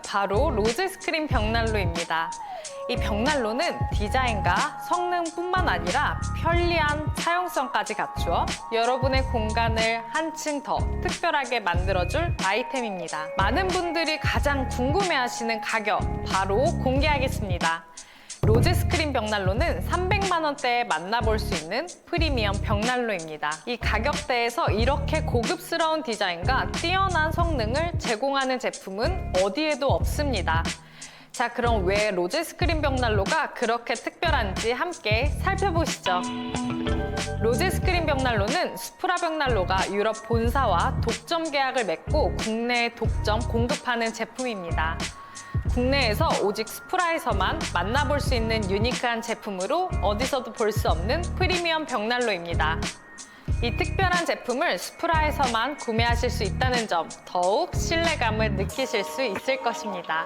바로 로제스크린 벽난로입니다. 이 벽난로는 디자인과 성능뿐만 아니라 편리한 사용성까지 갖추어 여러분의 공간을 한층 더 특별하게 만들어줄 아이템입니다. 많은 분들이 가장 궁금해하시는 가격 바로 공개하겠습니다. 로제스크린 벽난로는 300만 원대에 만나볼 수 있는 프리미엄 벽난로입니다. 이 가격대에서 이렇게 고급스러운 디자인과 뛰어난 성능을 제공하는 제품은 어디에도 없습니다. 자, 그럼 왜 로제스크린 벽난로가 그렇게 특별한지 함께 살펴보시죠. 로제스크린 벽난로는 스프라 벽난로가 유럽 본사와 독점 계약을 맺고 국내에 독점 공급하는 제품입니다. 국내에서 오직 스프라에서만 만나볼 수 있는 유니크한 제품으로 어디서도 볼 수 없는 프리미엄 벽난로입니다. 이 특별한 제품을 스프라에서만 구매하실 수 있다는 점 더욱 신뢰감을 느끼실 수 있을 것입니다.